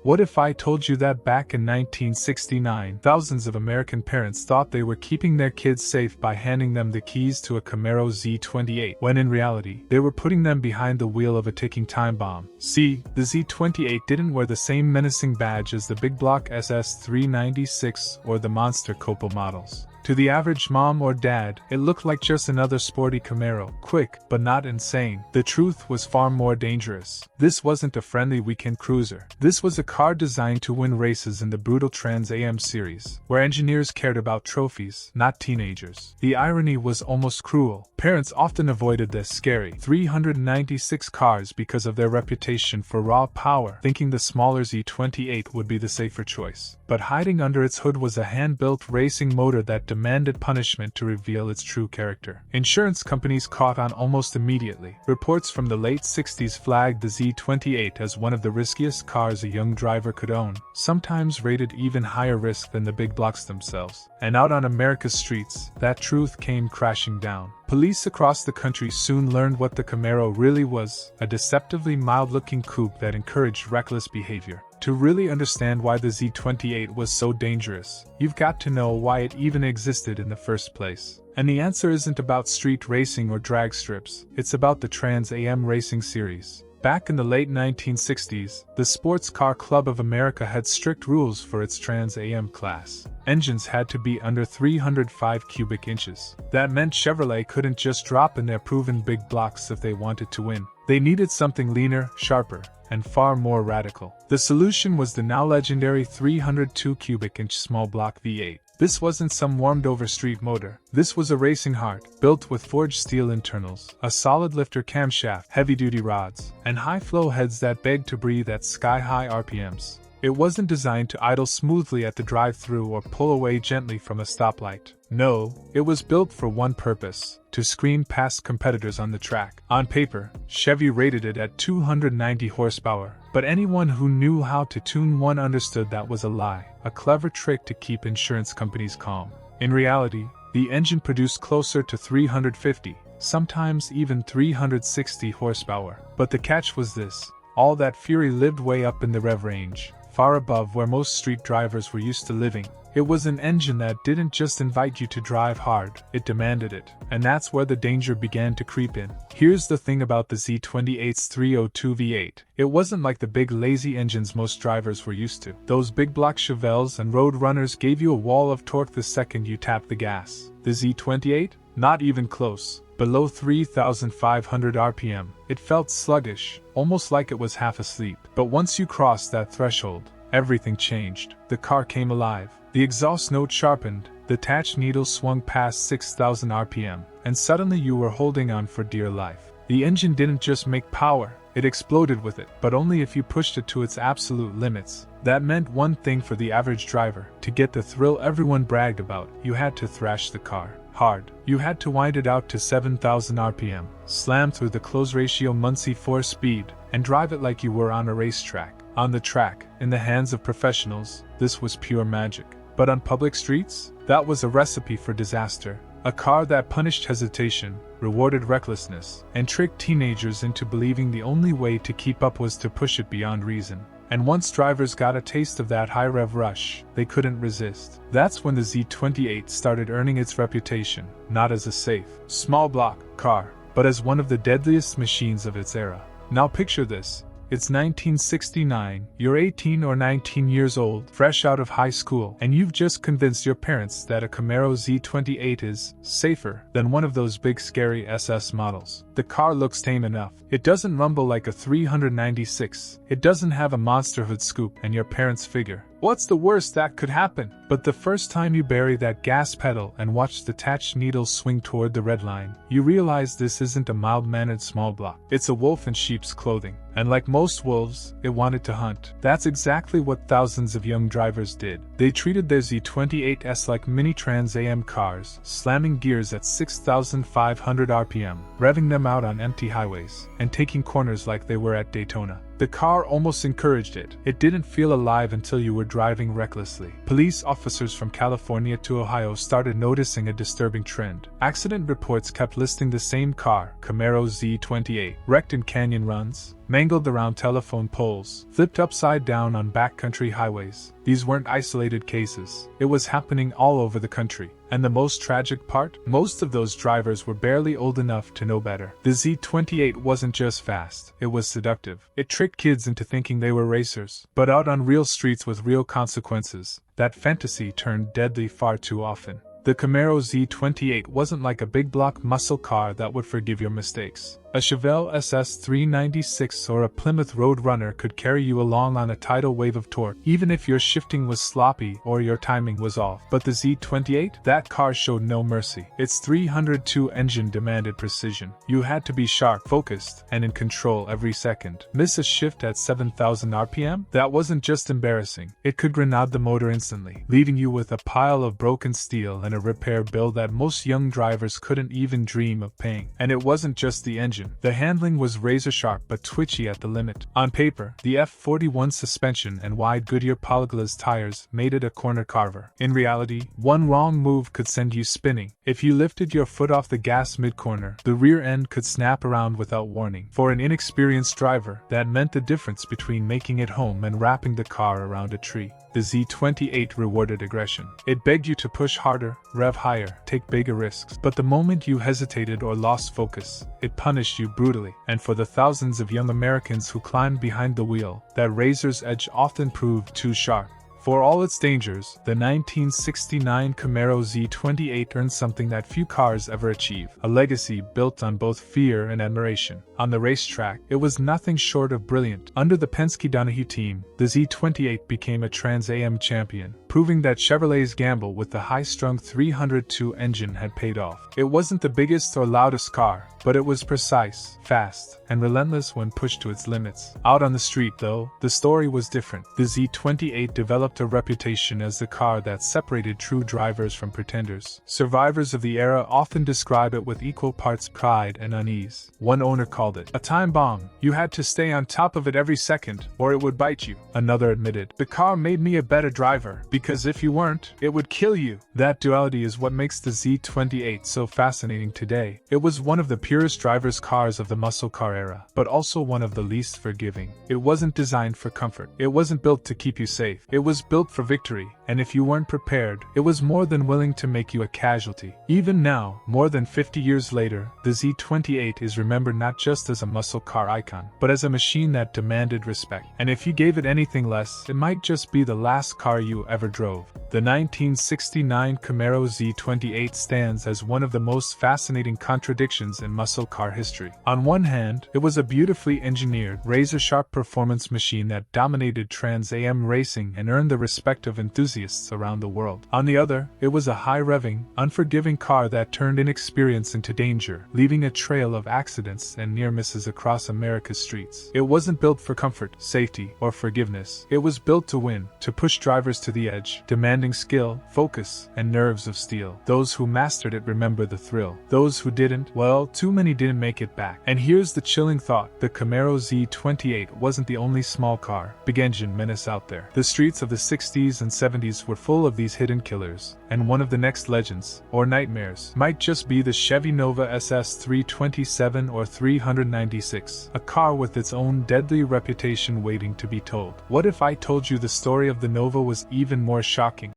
What if I told you that back in 1969, thousands of American parents thought they were keeping their kids safe by handing them the keys to a Camaro Z28, when in reality, they were putting them behind the wheel of a ticking time bomb? See, the Z28 didn't wear the same menacing badge as the big block SS396 or the monster Copel models. To the average mom or dad, it looked like just another sporty Camaro, quick, but not insane. The truth was far more dangerous. This wasn't a friendly weekend cruiser. This was a car designed to win races in the brutal Trans Am series, where engineers cared about trophies, not teenagers. The irony was almost cruel. Parents often avoided the scary 396 cars because of their reputation for raw power, thinking the smaller Z28 would be the safer choice. But hiding under its hood was a hand-built racing motor that demanded punishment to reveal its true character. Insurance companies caught on almost immediately. Reports from the late 60s flagged the Z28 as one of the riskiest cars a young driver could own, sometimes rated even higher risk than the big blocks themselves. And out on America's streets, that truth came crashing down. Police across the country soon learned what the Camaro really was, a deceptively mild-looking coupe that encouraged reckless behavior. To really understand why the Z28 was so dangerous, you've got to know why it even existed in the first place. And the answer isn't about street racing or drag strips, it's about the Trans Am racing series. Back in the late 1960s, the Sports Car Club of America had strict rules for its Trans Am class. Engines had to be under 305 cubic inches. That meant Chevrolet couldn't just drop in their proven big blocks if they wanted to win. They needed something leaner, sharper, and far more radical. The solution was the now legendary 302 cubic inch small block V8. This wasn't some warmed-over street motor. This was a racing heart, built with forged steel internals, a solid lifter camshaft, heavy-duty rods, and high-flow heads that begged to breathe at sky-high RPMs. It wasn't designed to idle smoothly at the drive-thru or pull away gently from a stoplight. No, it was built for one purpose: to screen past competitors on the track. On paper, Chevy rated it at 290 horsepower, but anyone who knew how to tune one understood that was a lie, a clever trick to keep insurance companies calm. In reality, the engine produced closer to 350, sometimes even 360 horsepower. But the catch was this: all that fury lived way up in the rev range, far above where most street drivers were used to living. It was an engine that didn't just invite you to drive hard, it demanded it. And that's where the danger began to creep in. Here's the thing about the Z28's 302 V8. It wasn't like the big lazy engines most drivers were used to. Those big block Chevelles and Road Runners gave you a wall of torque the second you tapped the gas. The Z28? Not even close. Below 3,500 RPM, it felt sluggish, almost like it was half asleep. But once you crossed that threshold, everything changed. The car came alive. The exhaust note sharpened, the attached needle swung past 6,000 RPM, and suddenly you were holding on for dear life. The engine didn't just make power, it exploded with it, but only if you pushed it to its absolute limits. That meant one thing for the average driver: to get the thrill everyone bragged about, you had to thrash the car hard. You had to wind it out to 7,000 RPM, slam through the close ratio Muncie 4 speed, and drive it like you were on a racetrack. On the track, in the hands of professionals, this was pure magic. But on public streets, that was a recipe for disaster. A car that punished hesitation, rewarded recklessness, and tricked teenagers into believing the only way to keep up was to push it beyond reason. And once drivers got a taste of that high-rev rush, they couldn't resist. That's when the Z28 started earning its reputation, not as a safe, small block car, but as one of the deadliest machines of its era. Now picture this. It's 1969, you're 18 or 19 years old, fresh out of high school, and you've just convinced your parents that a Camaro Z28 is safer than one of those big scary SS models. The car looks tame enough. It doesn't rumble like a 396. It doesn't have a monster hood scoop, and your parents figure, what's the worst that could happen? But the first time you bury that gas pedal and watch the attached needle swing toward the red line, you realize this isn't a mild-mannered small block. It's a wolf in sheep's clothing. And like most wolves, it wanted to hunt. That's exactly what thousands of young drivers did. They treated their Z28s like mini Trans Am cars, slamming gears at 6,500 RPM, revving them out on empty highways, and taking corners like they were at Daytona. The car almost encouraged it. It didn't feel alive until you were driving recklessly. Police officers from California to Ohio started noticing a disturbing trend. Accident reports kept listing the same car, Camaro Z28, wrecked in canyon runs, mangled around telephone poles, flipped upside down on backcountry highways. These weren't isolated cases. It was happening all over the country. And the most tragic part? Most of those drivers were barely old enough to know better. The Z28 wasn't just fast, it was seductive. It tricked kids into thinking they were racers. But out on real streets with real consequences, that fantasy turned deadly far too often. The Camaro Z28 wasn't like a big block muscle car that would forgive your mistakes. A Chevrolet SS396 or a Plymouth Roadrunner could carry you along on a tidal wave of torque, even if your shifting was sloppy or your timing was off. But the Z28? That car showed no mercy. Its 302 engine demanded precision. You had to be sharp, focused, and in control every second. Miss a shift at 7,000 RPM? That wasn't just embarrassing. It could grenade the motor instantly, leaving you with a pile of broken steel and a repair bill that most young drivers couldn't even dream of paying. And it wasn't just the engine. The handling was razor-sharp but twitchy at the limit. On paper, the F41 suspension and wide Goodyear polyglass tires made it a corner carver. In reality, one wrong move could send you spinning. If you lifted your foot off the gas mid-corner, the rear end could snap around without warning. For an inexperienced driver, that meant the difference between making it home and wrapping the car around a tree. The Z28 rewarded aggression. It begged you to push harder, rev higher, take bigger risks. But the moment you hesitated or lost focus, it punished you brutally. And for the thousands of young Americans who climbed behind the wheel, that razor's edge often proved too sharp. For all its dangers, the 1969 Camaro Z28 earned something that few cars ever achieve, a legacy built on both fear and admiration. On the racetrack, it was nothing short of brilliant. Under the Penske-Donahue team, the Z28 became a Trans Am champion, proving that Chevrolet's gamble with the high-strung 302 engine had paid off. It wasn't the biggest or loudest car, but it was precise, fast, and relentless when pushed to its limits. Out on the street, though, the story was different. The Z28 developed a reputation as the car that separated true drivers from pretenders. Survivors of the era often describe it with equal parts pride and unease. One owner called it a time bomb. You had to stay on top of it every second, or it would bite you. Another admitted, the car made me a better driver, because if you weren't, it would kill you. That duality is what makes the Z28 so fascinating today. It was one of the purest driver's cars of the muscle car era, but also one of the least forgiving. It wasn't designed for comfort. It wasn't built to keep you safe. It was built for victory, and if you weren't prepared, it was more than willing to make you a casualty. Even now, more than 50 years later, the Z28 is remembered not just as a muscle car icon, but as a machine that demanded respect. And if you gave it anything less, it might just be the last car you ever drove. The 1969 Camaro Z28 stands as one of the most fascinating contradictions in muscle car history. On one hand, it was a beautifully engineered, razor-sharp performance machine that dominated Trans Am racing and earned the respect of enthusiasts around the world. On the other, it was a high-revving, unforgiving car that turned inexperience into danger, leaving a trail of accidents and near misses across America's streets. It wasn't built for comfort, safety, or forgiveness. It was built to win, to push drivers to the edge, demanding skill, focus, and nerves of steel. Those who mastered it remember the thrill. Those who didn't, well, too many didn't make it back. And here's the chilling thought: the Camaro Z28 wasn't the only small car, big engine menace out there. The streets of the 60s and 70s were full of these hidden killers, and one of the next legends, or nightmares, might just be the Chevy Nova SS327 or 396, a car with its own deadly reputation waiting to be told. What if I told you the story of the Nova was even more shocking?